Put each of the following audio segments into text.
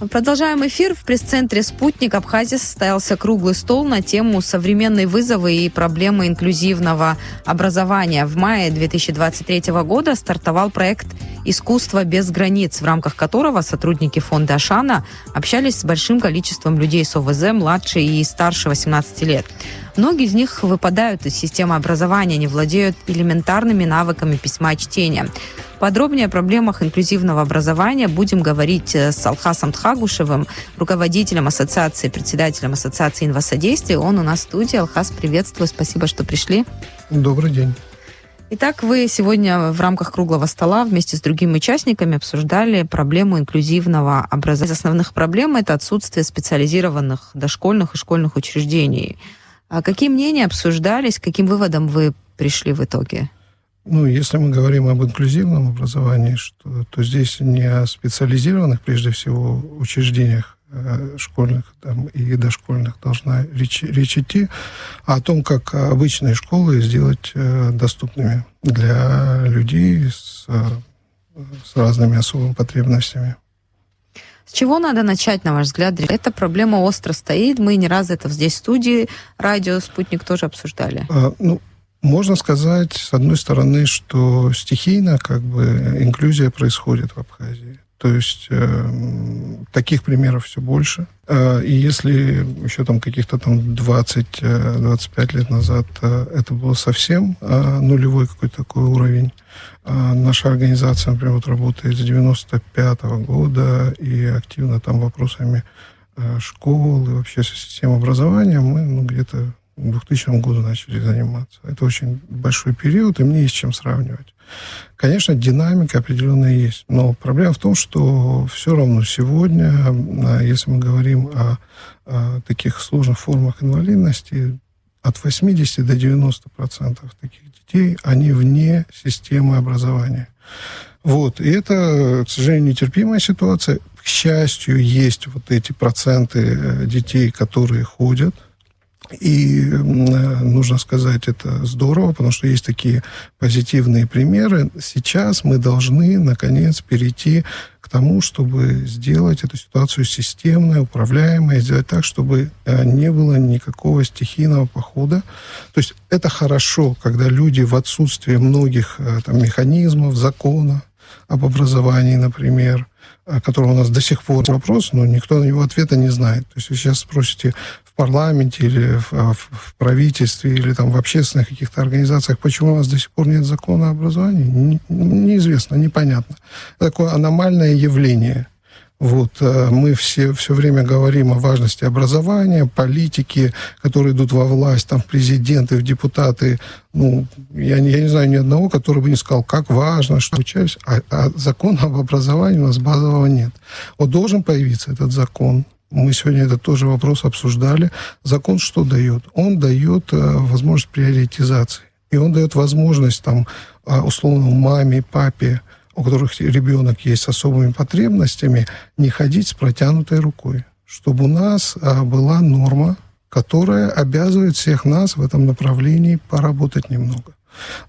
Продолжаем эфир. В пресс-центре «Спутник» Абхазии состоялся круглый стол на тему «Современные вызовы и проблемы инклюзивного образования». В мае 2023 года стартовал проект «Искусство без границ», в рамках которого сотрудники фонда «Ашана» общались с большим количеством людей с ОВЗ младше и старше 18 лет. Многие из них выпадают из системы образования, не владеют элементарными навыками письма и чтения. Подробнее о проблемах инклюзивного образования будем говорить с Алхасом Тхагушевым, руководителем ассоциации, председателем ассоциации инвасодействия. Он у нас в студии. Алхас, приветствую, спасибо, что пришли. Добрый день. Итак, вы сегодня в рамках круглого стола вместе с другими участниками обсуждали проблему инклюзивного образования. Из основных проблем – это отсутствие специализированных дошкольных и школьных учреждений. А какие мнения обсуждались, к каким выводам вы пришли в итоге? Если мы говорим об инклюзивном образовании, то здесь не о специализированных, прежде всего, учреждениях школьных и дошкольных должна речь идти, а о том, как обычные школы сделать доступными для людей с разными особыми потребностями. С чего надо начать, на ваш взгляд? Эта проблема остро стоит. Мы не раз это здесь в студии радио «Спутник» тоже обсуждали. Можно сказать, с одной стороны, что стихийно инклюзия происходит в Абхазии. То есть таких примеров все больше. И если еще каких-то 20-25 лет назад это было совсем нулевой какой-то такой уровень, наша организация, например, работает с 95-го года и активно вопросами школ и вообще системы образования мы где-то в 2000 году начали заниматься. Это очень большой период, и мне есть чем сравнивать. Конечно, динамика определенная есть, но проблема в том, что все равно сегодня, если мы говорим о таких сложных формах инвалидности, от 80 до 90% таких детей, они вне системы образования. И это, к сожалению, нетерпимая ситуация. К счастью, есть эти проценты детей, которые ходят. И нужно сказать, это здорово, потому что есть такие позитивные примеры. Сейчас мы должны, наконец, перейти к тому, чтобы сделать эту ситуацию системной, управляемой, сделать так, чтобы не было никакого стихийного похода. То есть это хорошо, когда люди в отсутствие многих механизмов, закона об образовании, например, который у нас до сих пор вопрос, но никто на него ответа не знает. То есть вы сейчас спросите в парламенте или в правительстве или в общественных каких-то организациях, почему у нас до сих пор нет закона о образовании, неизвестно, непонятно. Это такое аномальное явление. Мы все время говорим о важности образования, политики, которые идут во власть, в президенты, в депутаты. Я не знаю ни одного, который бы не сказал, как важно, что учаюсь. А закона об образовании у нас базового нет. Должен появиться этот закон. Мы сегодня этот тоже вопрос обсуждали. Закон что дает? Он дает возможность приоритизации. И он дает возможность условно маме, папе, у которых ребенок есть с особыми потребностями, не ходить с протянутой рукой. Чтобы у нас была норма, которая обязывает всех нас в этом направлении поработать немного.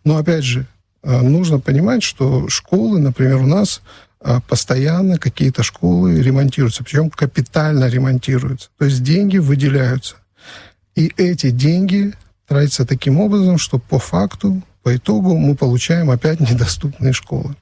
Но, опять же, нужно понимать, что школы, например, у нас постоянно какие-то школы ремонтируются, причем капитально ремонтируются. То есть деньги выделяются. И эти деньги тратятся таким образом, что по факту, по итогу мы получаем опять недоступные школы.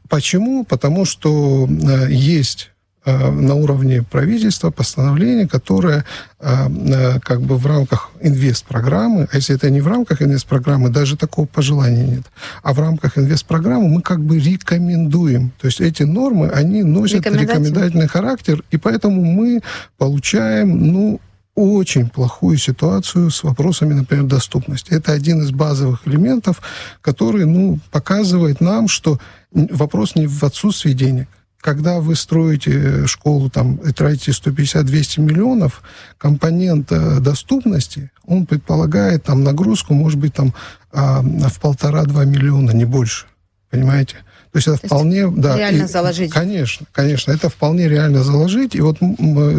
Почему? Потому что есть на уровне правительства постановление, которое в рамках инвестпрограммы, а если это не в рамках инвестпрограммы, даже такого пожелания нет, а в рамках инвестпрограммы мы рекомендуем. То есть эти нормы, они носят рекомендательный характер, и поэтому мы получаем, очень плохую ситуацию с вопросами, например, доступности. Это один из базовых элементов, который, показывает нам, что вопрос не в отсутствии денег. Когда вы строите школу и тратите 150-200 миллионов, компонент доступности, он предполагает нагрузку, может быть, в 1,5-2 миллиона, не больше. Понимаете? То есть это вполне... Да, реально заложить. Конечно, это вполне реально заложить. И вот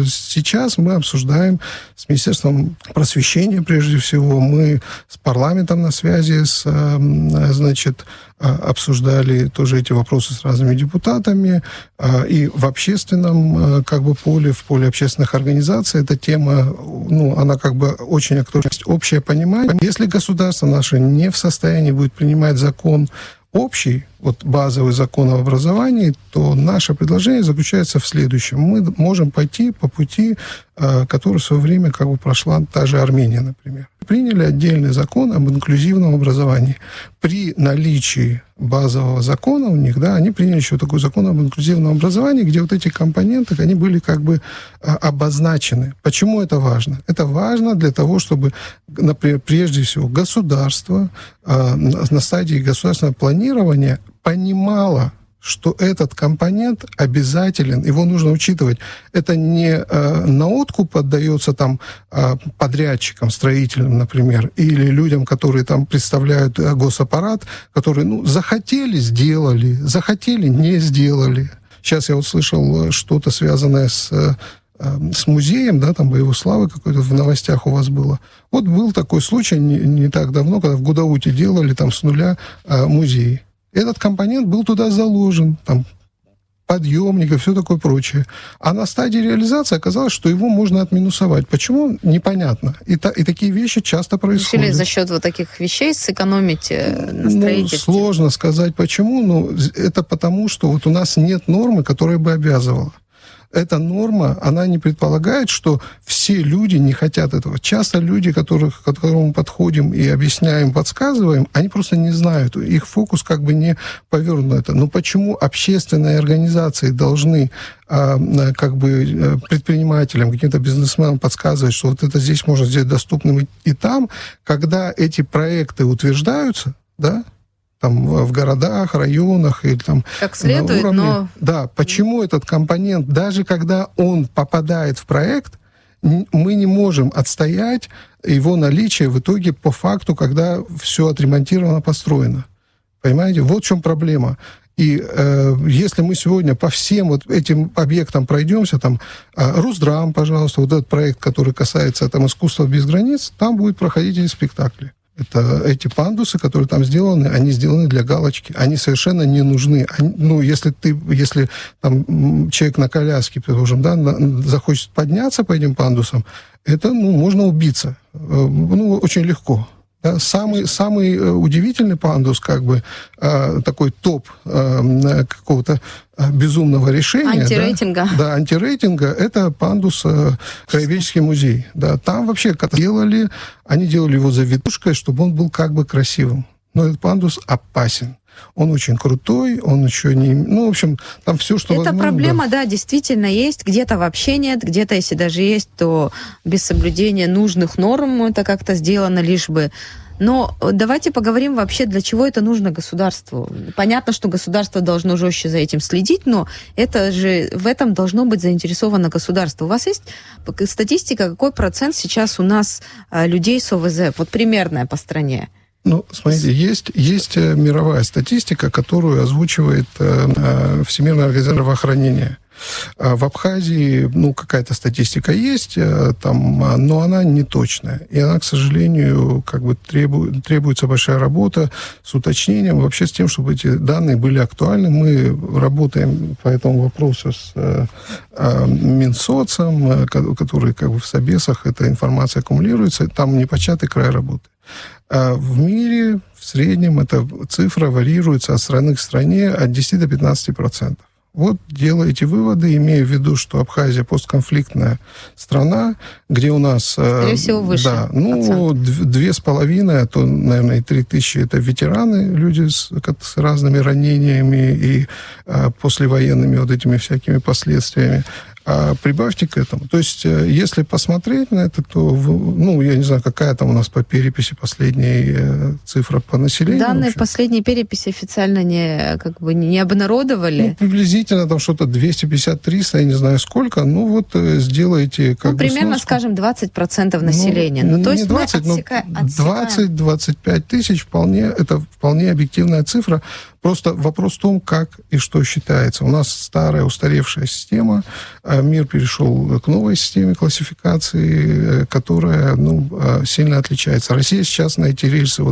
сейчас мы обсуждаем с Министерством просвещения, прежде всего, мы с парламентом на связи, обсуждали тоже эти вопросы с разными депутатами, и в общественном поле, в поле общественных организаций эта тема, она очень актуальна. Общее понимание. Если государство наше не в состоянии будет принимать закон общий, базовый закон об образовании, то наше предложение заключается в следующем. Мы можем пойти по пути, который в свое время прошла та же Армения, например. Приняли отдельный закон об инклюзивном образовании. При наличии базового закона у них, они приняли еще такой закон об инклюзивном образовании, где эти компоненты, они были обозначены. Почему это важно? Это важно для того, чтобы, например, прежде всего, государство на стадии государственного планирования понимало, что этот компонент обязателен, его нужно учитывать. Это не на откуп отдается подрядчикам, строителям, например, или людям, которые представляют госаппарат, которые, захотели, сделали, захотели, не сделали. Сейчас я слышал что-то связанное с музеем, боевой славы какой-то в новостях у вас было. Был такой случай не так давно, когда в Гудауте делали с нуля музей. Этот компонент был туда заложен, подъемник и все такое прочее. А на стадии реализации оказалось, что его можно отминусовать. Почему? Непонятно. И такие вещи часто происходят. Решили за счет таких вещей сэкономить на строительстве? Сложно сказать почему, но это потому, что у нас нет нормы, которая бы обязывала. Эта норма, она не предполагает, что все люди не хотят этого. Часто люди, к которым мы подходим и объясняем, подсказываем, они просто не знают. Их фокус не повернут на это. Но почему общественные организации должны предпринимателям, каким-то бизнесменам подсказывать, что это здесь можно сделать доступным и там, когда эти проекты утверждаются, в городах, районах или как следует, на уровне. но... Да, почему этот компонент, даже когда он попадает в проект, мы не можем отстоять его наличие в итоге по факту, когда все отремонтировано, построено. Понимаете? Вот в чем проблема. И если мы сегодня по всем этим объектам пройдемся, Русдрам, пожалуйста, этот проект, который касается искусства без границ, там будут проходить эти спектакли. Это эти пандусы, которые там сделаны, они сделаны для галочки. Они совершенно не нужны. Если человек на коляске, предположим, захочет подняться по этим пандусам, это, можно убиться. Очень легко. Да? Самый удивительный пандус, такой топ какого-то безумного решения. Антирейтинга. Да, антирейтинга, это пандус Краеведческий музей. Да, там вообще они делали его завитушкой, чтобы он был красивым. Но этот пандус опасен. Он очень крутой, он еще не... там все, что возможно. Эта проблема, действительно есть. Где-то вообще нет, где-то, если даже есть, то без соблюдения нужных норм это как-то сделано лишь бы. Но давайте поговорим вообще, для чего это нужно государству. Понятно, что государство должно жестче за этим следить, но это же в этом должно быть заинтересовано государство. У вас есть статистика, какой процент сейчас у нас людей с ОВЗ? Примерная по стране. Смотрите, есть мировая статистика, которую озвучивает Всемирная организация здравоохранения. В Абхазии, какая-то статистика есть, но она не точная. И она, к сожалению, требуется большая работа с уточнением, вообще с тем, чтобы эти данные были актуальны. Мы работаем по этому вопросу с Минсоцом, который в Собесах эта информация аккумулируется. Там непочатый край работы. В мире в среднем эта цифра варьируется от страны к стране от 10 до 15%. Делаете выводы, имея в виду, что Абхазия постконфликтная страна, где у нас... Скорее всего, выше. Да, 2,5, а то, наверное, и 3 тысячи это ветераны, люди с разными ранениями и послевоенными этими всякими последствиями. А прибавьте к этому. То есть, если посмотреть на это, то, я не знаю, какая там у нас по переписи последняя цифра по населению. Данные последней переписи официально не обнародовали. Приблизительно что-то 250-300, я не знаю сколько. Сделайте примерно, сноску. скажем, 20% населения. То есть 20, 20-25 тысяч это вполне объективная цифра, Просто вопрос в том, как и что считается. У нас старая, устаревшая система, мир перешел к новой системе классификации, которая сильно отличается. Россия сейчас на эти рельсы,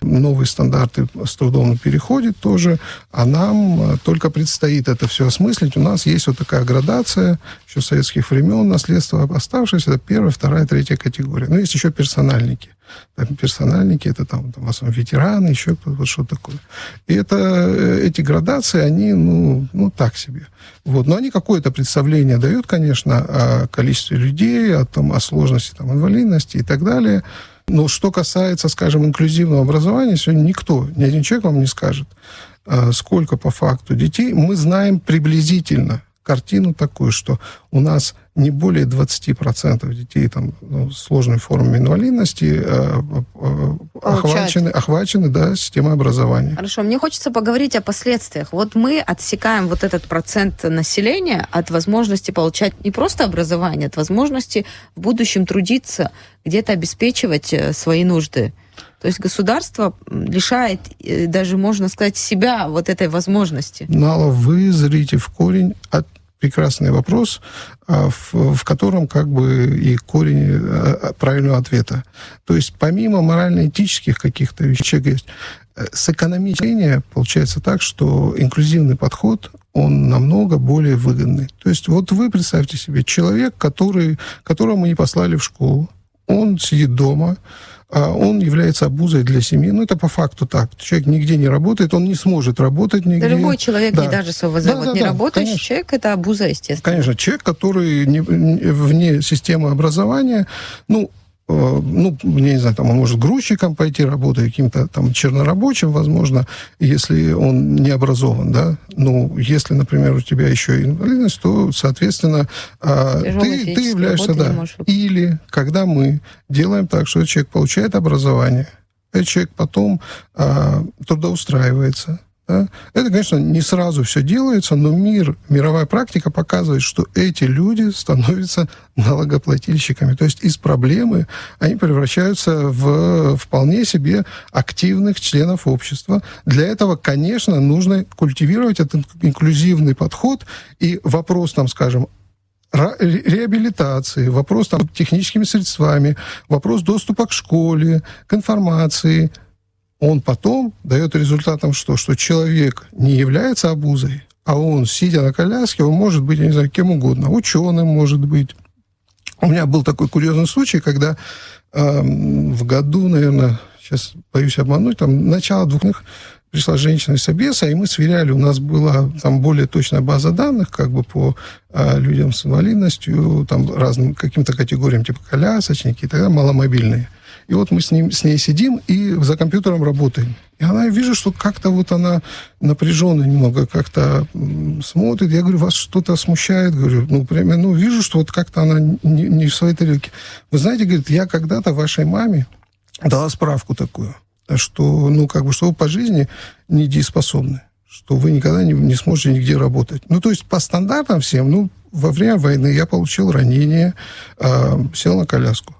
новые стандарты с трудом переходит тоже, а нам только предстоит это все осмыслить. У нас есть такая градация еще с советских времен, наследство оставшееся, это 1, 2, 3 категория. Есть еще персональники. Персональники, это в основном ветераны, еще что-то такое. И эти градации, они, так себе. Но они какое-то представление дают, конечно, о количестве людей, о сложности инвалидности и так далее. Но что касается, скажем, инклюзивного образования, сегодня ни один человек вам не скажет, сколько по факту детей. Мы знаем приблизительно картину такую, что у нас не более 20% детей с сложными формами инвалидности охвачены системой образования. Хорошо, мне хочется поговорить о последствиях. Мы отсекаем этот процент населения от возможности получать не просто образование, от возможности в будущем трудиться, где-то обеспечивать свои нужды. То есть государство лишает даже, можно сказать, себя этой возможности. Нала, вы зрите в корень прекрасный вопрос, в котором и корень правильного ответа. То есть помимо морально-этических каких-то вещей есть, с экономической получается так, что инклюзивный подход, он намного более выгодный. То есть вы представьте себе, человек, которого мы не послали в школу, он сидит дома, он является обузой для семьи. Это по факту так. Человек нигде не работает, он не сможет работать нигде. Да любой человек, не даже не работающий конечно. Человек, это обуза, естественно. Конечно, человек, который вне системы образования, я не знаю, он может грузчиком пойти работать, каким-то чернорабочим, возможно, если он не образован, да. Если, например, у тебя еще инвалидность, то, соответственно, ты являешься, Или, когда мы делаем так, что человек получает образование, этот человек потом трудоустраивается, да? Это, конечно, не сразу все делается, но мировая практика показывает, что эти люди становятся налогоплательщиками. То есть из проблемы они превращаются в вполне себе активных членов общества. Для этого, конечно, нужно культивировать этот инклюзивный подход. И вопрос, реабилитации, вопрос техническими средствами, вопрос доступа к школе, к информации – он потом дает результатом что человек не является обузой, а он, сидя на коляске, он может быть, я не знаю, кем угодно, ученым может быть. У меня был такой курьезный случай, когда в году, наверное, сейчас боюсь обмануть, начало 2000-х, пришла женщина из Собеса, и мы сверяли, у нас была более точная база данных, по людям с инвалидностью, разным каким-то категориям, типа колясочники и так далее, маломобильные. И мы с ней сидим и за компьютером работаем. И я вижу, что как-то она напряженно немного как-то смотрит. Я говорю, вас что-то смущает? Говорю, вижу, что как-то она не в своей тарелке. Вы знаете, говорит, я когда-то вашей маме дала справку такую, что, что вы по жизни недееспособны, что вы никогда не сможете нигде работать. То есть по стандартам всем, во время войны я получил ранение, сел на коляску.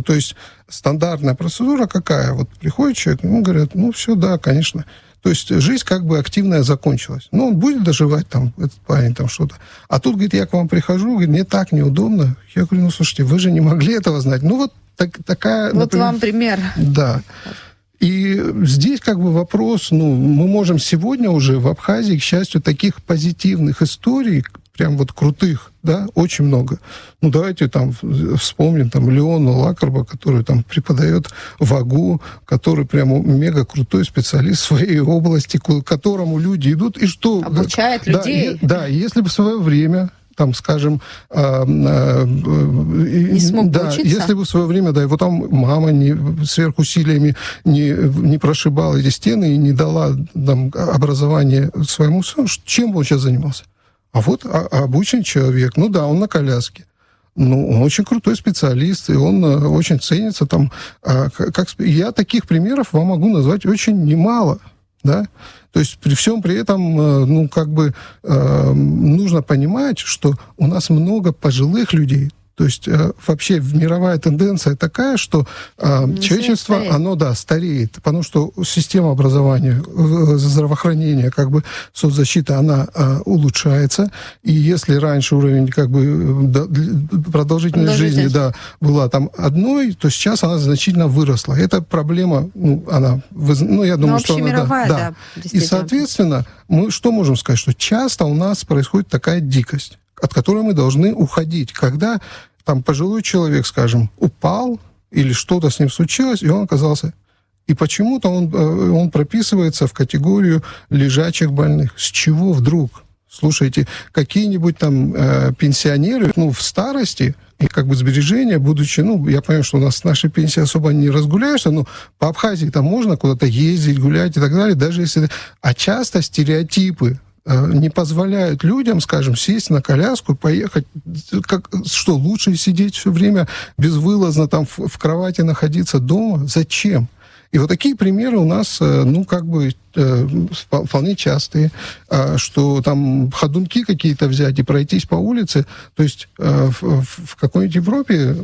То есть стандартная процедура какая? Приходит человек, ему говорят, все, да, конечно. То есть жизнь активная закончилась. Он будет доживать, этот парень, что-то. А тут, говорит, я к вам прихожу, говорит, мне так неудобно. Я говорю, слушайте, вы же не могли этого знать. Такая... например, вам пример. Да. И здесь вопрос, мы можем сегодня уже в Абхазии, к счастью, таких позитивных историй, прям крутых, да, очень много. Давайте вспомним Леона Лакарба, который преподает ВАГУ, который прямо мега крутой специалист в своей области, к которому люди идут, и что... Обучает людей. Да, если бы в свое время... скажем... не смог бы учиться? Если бы в свое время, его мама сверхусилиями не прошибала эти стены и не дала образование своему сыну, чем бы он сейчас занимался? А обученный человек, он на коляске. Он очень крутой специалист, и он очень ценится Я таких примеров вам могу назвать очень немало, да? То есть при всем при этом, нужно понимать, что у нас много пожилых людей, То есть вообще мировая тенденция такая, что человечество, оно, стареет, потому что система образования, здравоохранения, как бы соцзащита, она улучшается. И если раньше уровень как бы продолжительности жизни была там одной, то сейчас она значительно выросла. Эта проблема, она, я думаю, что она... мировая, И, соответственно, мы что можем сказать? Что часто у нас происходит такая дикость, от которой мы должны уходить. Когда там пожилой человек, скажем, упал или что-то с ним случилось, и он оказался... И почему-то он прописывается в категорию лежачих больных. С чего вдруг? Слушайте, какие-нибудь там пенсионеры, в старости, и как бы сбережения, будучи, я понимаю, что у нас с нашей пенсии особо не разгуляешься, но по Абхазии там можно куда-то ездить, гулять и так далее, даже если... А часто стереотипы не позволяют людям, скажем, сесть на коляску, поехать, что лучше сидеть все время безвылазно там в кровати находиться дома? Зачем? И вот такие примеры у нас, вполне частые, что там ходунки какие-то взять и пройтись по улице. То есть в какой-нибудь Европе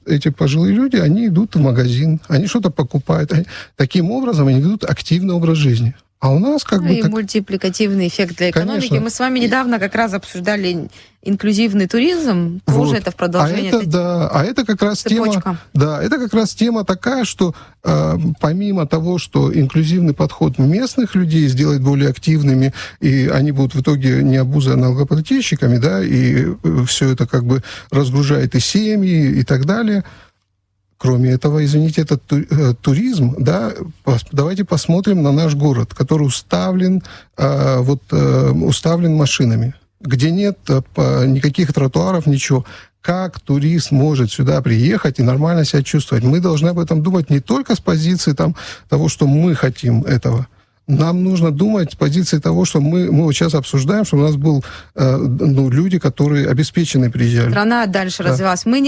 эти пожилые люди, они идут в магазин, они что-то покупают. Таким образом они ведут активный образ жизни. А у нас как бы... И мультипликативный эффект для экономики. Конечно. Мы с вами недавно как раз обсуждали инклюзивный туризм. Тоже это в продолжение. Это как раз цепочка. Это как раз тема такая, что помимо того, что инклюзивный подход местных людей сделает более активными, и они будут в итоге не обузой, а налогоплательщиками, и все это как бы разгружает и семьи, и так далее. Кроме этого, извините, этот туризм, давайте посмотрим на наш город, который уставлен машинами, где нет никаких тротуаров, ничего. Как турист может сюда приехать и нормально себя чувствовать? Мы должны об этом думать не только с позиции того, что мы хотим этого. Нам нужно думать с позиции того, что мы вот сейчас обсуждаем, что у нас был люди, которые обеспеченные приезжали. Страна дальше развивалась. Мы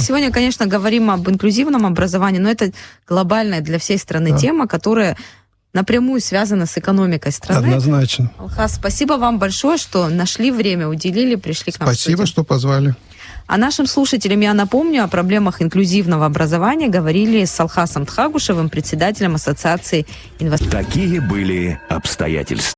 сегодня, конечно, говорим об инклюзивном образовании, но это глобальная для всей страны тема, которая напрямую связана с экономикой страны. Однозначно. Алхаз, спасибо вам большое, что нашли время, уделили, пришли к нам. Спасибо, что позвали. А нашим слушателям я напомню, о проблемах инклюзивного образования говорили с Алхасом Тхагушевым, председателем Ассоциации инвесторов. Такие были обстоятельства.